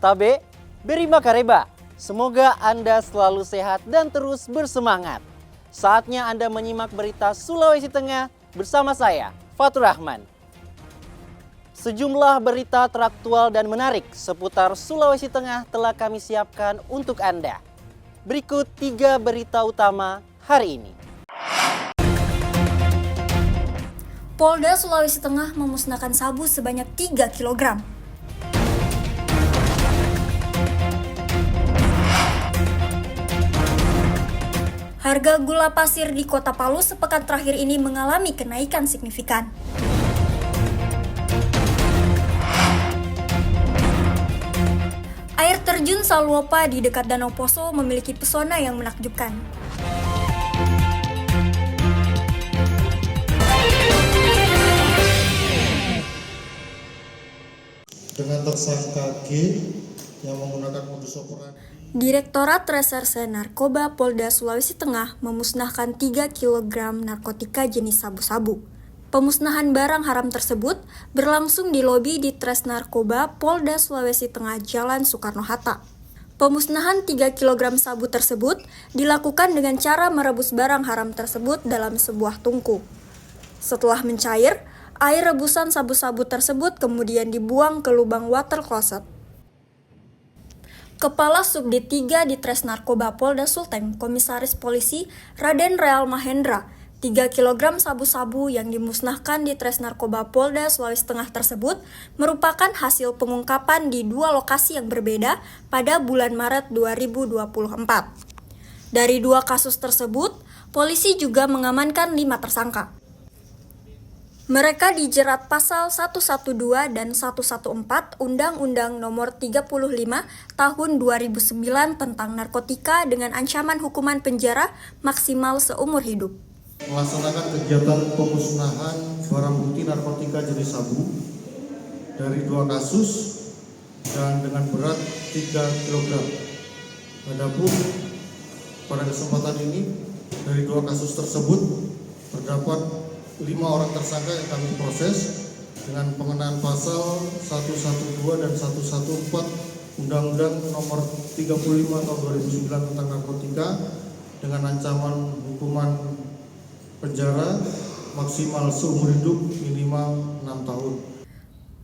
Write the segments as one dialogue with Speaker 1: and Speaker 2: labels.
Speaker 1: Tabe, beri makareba. Semoga Anda selalu sehat dan terus bersemangat. Saatnya Anda menyimak berita Sulawesi Tengah bersama saya, Fatur Rahman. Sejumlah berita teraktual dan menarik seputar Sulawesi Tengah telah kami siapkan untuk Anda. Berikut 3 berita utama hari ini.
Speaker 2: Polda Sulawesi Tengah memusnahkan sabu sebanyak 3 kg. Harga gula pasir di Kota Palu sepekan terakhir ini mengalami kenaikan signifikan. Air terjun Saluopa di dekat Danau Poso memiliki pesona yang menakjubkan.
Speaker 3: Dengan tersangka G yang menggunakan modus operandi.
Speaker 2: Direktorat Reserse Narkoba Polda Sulawesi Tengah memusnahkan 3 kg narkotika jenis sabu-sabu. Pemusnahan barang haram tersebut berlangsung di lobi di Tres Narkoba Polda Sulawesi Tengah Jalan Soekarno-Hatta. Pemusnahan 3 kg sabu tersebut dilakukan dengan cara merebus barang haram tersebut dalam sebuah tungku. Setelah mencair, air rebusan sabu-sabu tersebut kemudian dibuang ke lubang water closet. Kepala Subdit 3 di Tres Narkoba Polda Sulteng, Komisaris Polisi Raden Real Mahendra, 3 kg sabu-sabu yang dimusnahkan di Tres Narkoba Polda Sulawesi Tengah tersebut merupakan hasil pengungkapan di 2 lokasi yang berbeda pada bulan Maret 2024. Dari 2 kasus tersebut, polisi juga mengamankan 5 tersangka. Mereka dijerat pasal 112 dan 114 Undang-Undang Nomor 35 Tahun 2009 tentang narkotika dengan ancaman hukuman penjara maksimal seumur hidup.
Speaker 3: Melaksanakan kegiatan pemusnahan barang bukti narkotika jenis sabu dari 2 kasus dan dengan berat 3 kg. Adapun pada kesempatan ini dari 2 kasus tersebut terdapat 5 orang tersangka yang kami proses dengan pengenaan pasal 112 dan 114 Undang-Undang Nomor 35 Tahun 2009 tentang narkotika dengan ancaman hukuman penjara maksimal seumur hidup minimal 6 tahun.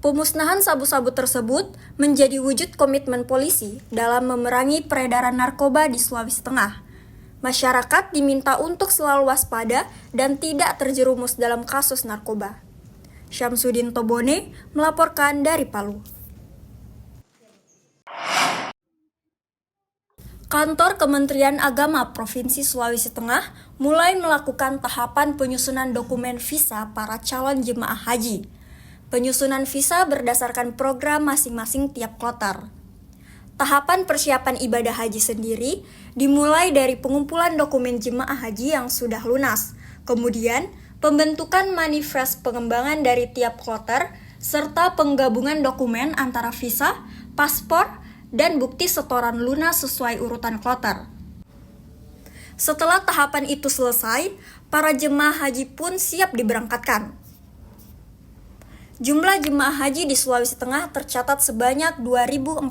Speaker 2: Pemusnahan sabu-sabu tersebut menjadi wujud komitmen polisi dalam memerangi peredaran narkoba di Sulawesi Tengah. Masyarakat diminta untuk selalu waspada dan tidak terjerumus dalam kasus narkoba. Syamsuddin Tobone melaporkan dari Palu. Kantor Kementerian Agama Provinsi Sulawesi Tengah mulai melakukan tahapan penyusunan dokumen visa para calon jemaah haji. Penyusunan visa berdasarkan program masing-masing tiap kloter. Tahapan persiapan ibadah haji sendiri dimulai dari pengumpulan dokumen jemaah haji yang sudah lunas, kemudian pembentukan manifest pengembangan dari tiap kloter, serta penggabungan dokumen antara visa, paspor, dan bukti setoran lunas sesuai urutan kloter. Setelah tahapan itu selesai, para jemaah haji pun siap diberangkatkan. Jumlah jemaah haji di Sulawesi Tengah tercatat sebanyak 2.042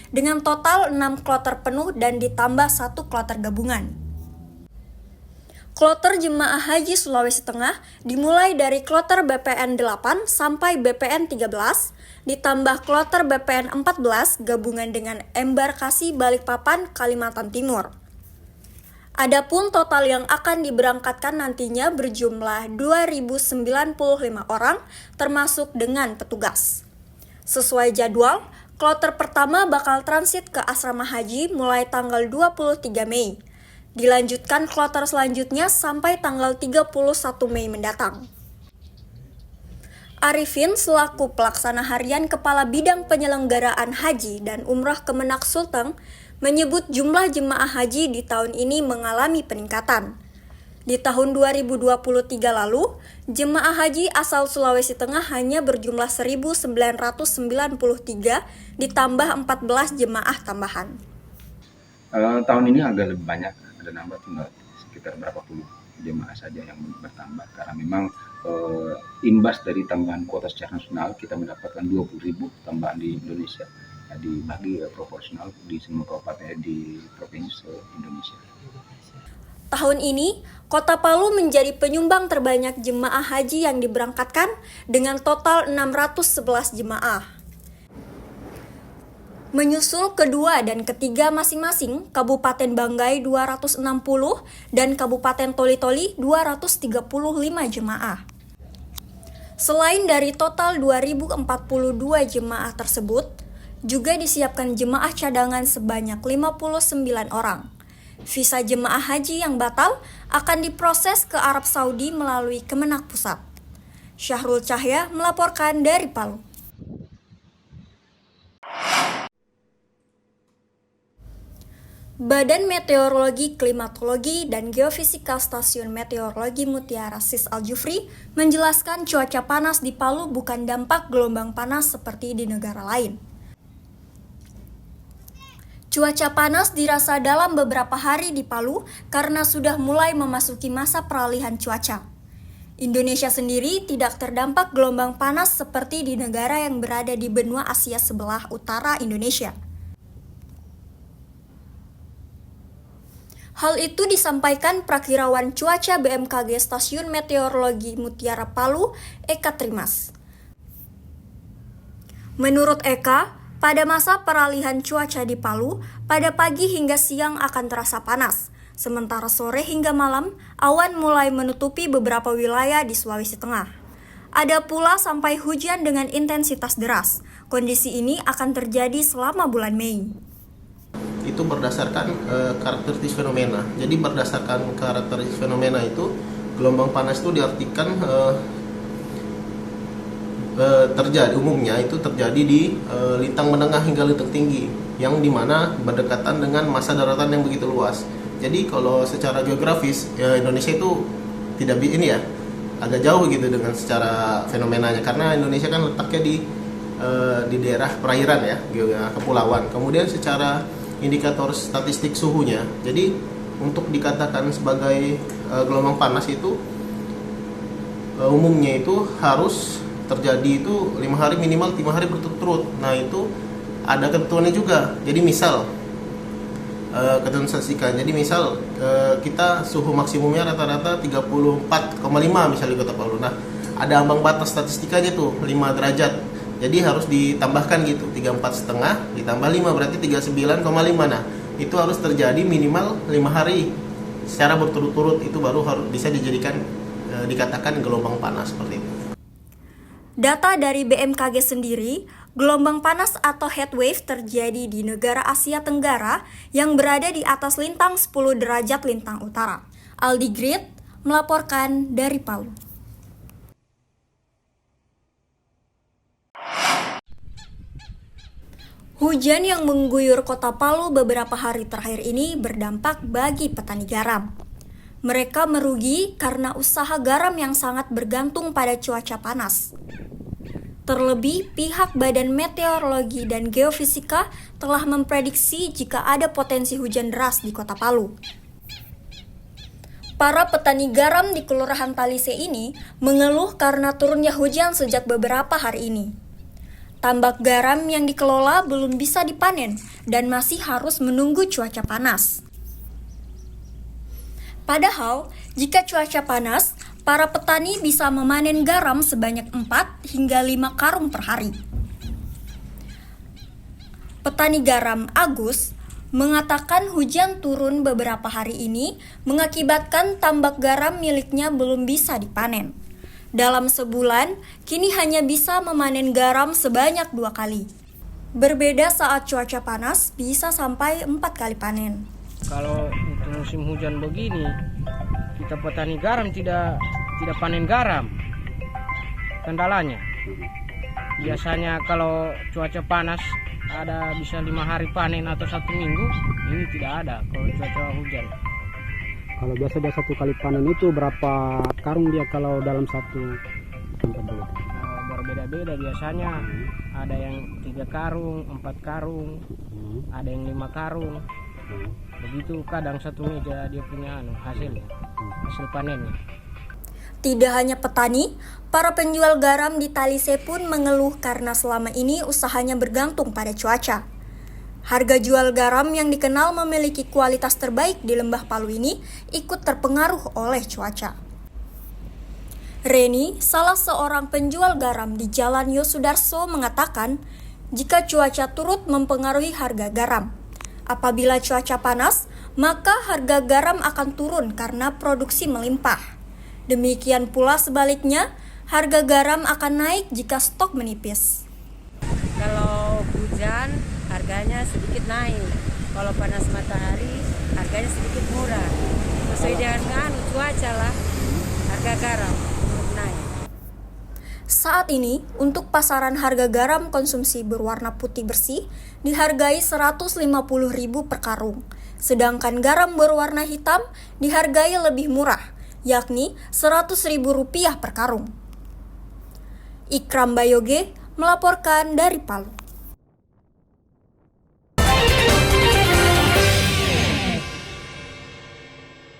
Speaker 2: dengan total 6 kloter penuh dan ditambah 1 kloter gabungan. Kloter jemaah haji Sulawesi Tengah dimulai dari kloter BPN 8 sampai BPN 13, ditambah kloter BPN 14 gabungan dengan embarkasi Balikpapan, Kalimantan Timur. Adapun total yang akan diberangkatkan nantinya berjumlah 2.095 orang termasuk dengan petugas. Sesuai jadwal, kloter pertama bakal transit ke asrama haji mulai tanggal 23 Mei. Dilanjutkan kloter selanjutnya sampai tanggal 31 Mei mendatang. Arifin selaku pelaksana harian Kepala Bidang Penyelenggaraan Haji dan Umrah Kemenak Sulteng menyebut jumlah jemaah haji di tahun ini mengalami peningkatan. Di tahun 2023 lalu, jemaah haji asal Sulawesi Tengah hanya berjumlah 1.993 ditambah 14 jemaah tambahan.
Speaker 4: Tahun ini agak lebih banyak, ada nambah tinggal sekitar berapa puluh jemaah saja yang bertambah karena memang imbas dari tambahan kuota secara nasional kita mendapatkan 20.000 tambahan di Indonesia. dibagi proporsional di semua kabupaten di provinsi Indonesia.
Speaker 2: Tahun ini, Kota Palu menjadi penyumbang terbanyak jemaah haji yang diberangkatkan dengan total 611 jemaah. Menyusul kedua dan ketiga masing-masing, Kabupaten Banggai 260 dan Kabupaten Toli-Toli 235 jemaah. Selain dari total 2042 jemaah tersebut, juga disiapkan jemaah cadangan sebanyak 59 orang. Visa jemaah haji yang batal akan diproses ke Arab Saudi melalui Kemenak Pusat. Syahrul Cahya melaporkan dari Palu. Badan Meteorologi, Klimatologi, dan Geofisika Stasiun Meteorologi Mutiara SIS Al-Jufri menjelaskan cuaca panas di Palu bukan dampak gelombang panas seperti di negara lain. Cuaca panas dirasa dalam beberapa hari di Palu karena sudah mulai memasuki masa peralihan cuaca. Indonesia sendiri tidak terdampak gelombang panas seperti di negara yang berada di benua Asia sebelah utara Indonesia. Hal itu disampaikan Prakirawan Cuaca BMKG Stasiun Meteorologi Mutiara Palu, Eka Trimas. Menurut Eka, pada masa peralihan cuaca di Palu, pada pagi hingga siang akan terasa panas, sementara sore hingga malam, awan mulai menutupi beberapa wilayah di Sulawesi Tengah. Ada pula sampai hujan dengan intensitas deras. Kondisi ini akan terjadi selama bulan Mei.
Speaker 5: Itu berdasarkan karakteristik fenomena. Jadi berdasarkan karakteristik fenomena itu, gelombang panas itu diartikan terjadi umumnya itu terjadi di lintang menengah hingga lintang tinggi, yang dimana berdekatan dengan masa daratan yang begitu luas. Jadi kalau secara geografis Indonesia itu tidak ini ya, agak jauh gitu dengan secara fenomenanya, karena Indonesia kan letaknya di daerah perairan ya, kepulauan. Kemudian secara indikator statistik suhunya, jadi untuk dikatakan sebagai gelombang panas itu umumnya itu harus terjadi itu 5 hari minimal 5 hari berturut-turut. Nah itu ada ketentuannya juga. Jadi misal ketentuan statistika. Jadi misal kita suhu maksimumnya rata-rata 34,5 misalnya di Kota Palu. Nah ada ambang batas statistikanya tuh 5 derajat. Jadi harus ditambahkan gitu, 34,5 ditambah 5 berarti 39,5. Nah, itu harus terjadi minimal 5 hari secara berturut-turut, itu baru harus bisa dijadikan dikatakan gelombang panas seperti itu.
Speaker 2: Data dari BMKG sendiri, gelombang panas atau heatwave terjadi di negara Asia Tenggara yang berada di atas lintang 10 derajat lintang utara. Aldi Grid melaporkan dari Palu. Hujan yang mengguyur Kota Palu beberapa hari terakhir ini berdampak bagi petani garam. Mereka merugi karena usaha garam yang sangat bergantung pada cuaca panas. Terlebih, pihak Badan Meteorologi dan Geofisika telah memprediksi jika ada potensi hujan deras di Kota Palu. Para petani garam di Kelurahan Talise ini mengeluh karena turunnya hujan sejak beberapa hari ini. Tambak garam yang dikelola belum bisa dipanen dan masih harus menunggu cuaca panas. Padahal, jika cuaca panas, para petani bisa memanen garam sebanyak 4 hingga 5 karung per hari. Petani garam Agus mengatakan hujan turun beberapa hari ini mengakibatkan tambak garam miliknya belum bisa dipanen. Dalam sebulan, kini hanya bisa memanen garam sebanyak 2 kali. Berbeda saat cuaca panas, bisa sampai 4 kali panen.
Speaker 6: Kalau untuk musim hujan begini, kita petani garam tidak panen garam. Kendalanya, biasanya kalau cuaca panas ada bisa 5 hari panen atau 1 minggu, ini tidak ada kalau cuaca hujan.
Speaker 7: Kalau biasa 1 kali panen itu berapa karung dia kalau dalam satu tempat dulu?
Speaker 6: Berbeda-beda biasanya, ada yang 3 karung, 4 karung, ada yang 5 karung. Begitu kadang 1 meja dia punya hasil panennya.
Speaker 2: Tidak hanya petani, para penjual garam di Talise pun mengeluh karena selama ini usahanya bergantung pada cuaca. Harga jual garam yang dikenal memiliki kualitas terbaik di Lembah Palu ini ikut terpengaruh oleh cuaca. Reni, salah seorang penjual garam di Jalan Yosudarso, mengatakan jika cuaca turut mempengaruhi harga garam. Apabila cuaca panas, maka harga garam akan turun karena produksi melimpah. Demikian pula sebaliknya, harga garam akan naik jika stok menipis.
Speaker 8: Kalau hujan, harganya sedikit naik. Kalau panas matahari, harganya sedikit murah. Sesuai dengan cuaca lah, harga garam naik.
Speaker 2: Saat ini, untuk pasaran harga garam konsumsi berwarna putih bersih dihargai Rp150.000 per karung. Sedangkan garam berwarna hitam dihargai lebih murah, yakni Rp100.000 per karung. Ikram Bayoge melaporkan dari Palu.